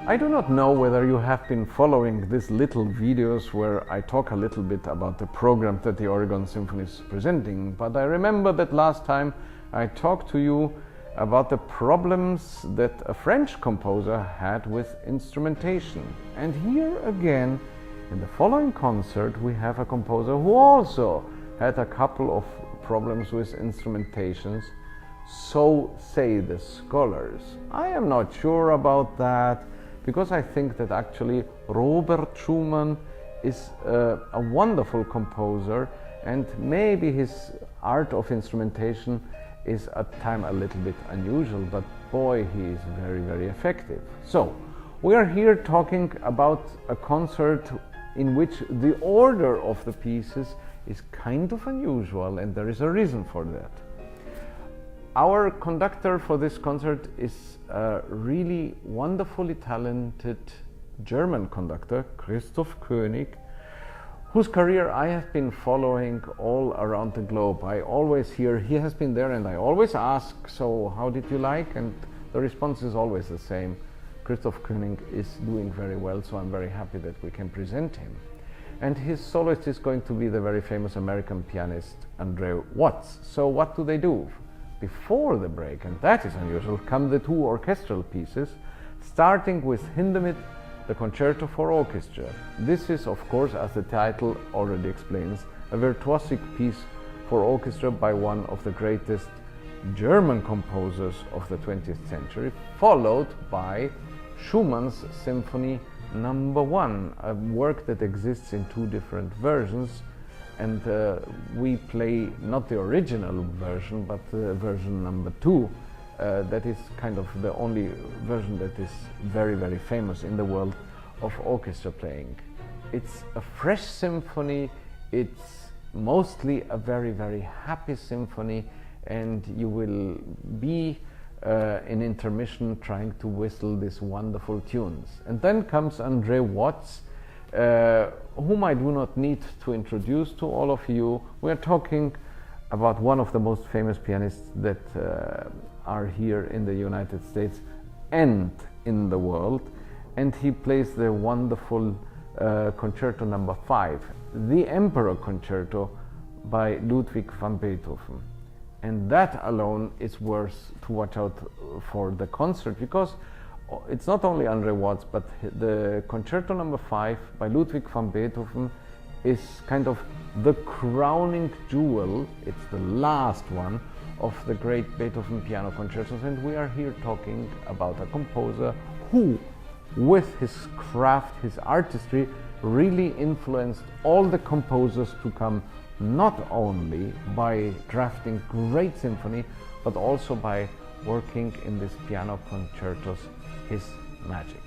I do not know whether you have been following these little videos where I talk a little bit about the program that the Oregon Symphony is presenting, but I remember that last time I talked to you about the problems that a French composer had with instrumentation. And here again, in the following concert, we have a composer who also had a couple of problems with instrumentations. So say the scholars. I am not sure about that, because I think that actually Robert Schumann is a wonderful composer, and maybe his art of instrumentation is at times a little bit unusual, but boy, he is very, very effective. So, we are here talking about a concert in which the order of the pieces is kind of unusual, and there is a reason for that. Our conductor for this concert is a really wonderfully talented German conductor, Christoph König, whose career I have been following all around the globe. I always hear he has been there, and I always ask, so how did you like? And the response is always the same. Christoph König is doing very well, so I'm very happy that we can present him. And his soloist is going to be the very famous American pianist Andre Watts. So what do they do? Before the break, and that is unusual, come the two orchestral pieces, starting with Hindemith, the Concerto for Orchestra. This is, of course, as the title already explains, a virtuosic piece for orchestra by one of the greatest German composers of the 20th century, followed by Schumann's Symphony No. 1, a work that exists in two different versions, and we play not the original version, but the version No. 2. That is kind of the only version that is very, very famous in the world of orchestra playing. It's a fresh symphony, it's mostly a very, very happy symphony, and you will be in intermission trying to whistle these wonderful tunes. And then comes Andre Watts, whom I do not need to introduce to all of you. We are talking about one of the most famous pianists that are here in the United States and in the world, and he plays the wonderful Concerto No. 5, the Emperor Concerto by Ludwig van Beethoven. And that alone is worth to watch out for the concert, because it's not only Andre Watts, but the Concerto No. 5 by Ludwig van Beethoven is kind of the crowning jewel. It's the last one of the great Beethoven piano concertos, and we are here talking about a composer who, with his craft, his artistry, really influenced all the composers to come, not only by drafting great symphony, but also by working in these piano concertos his magic.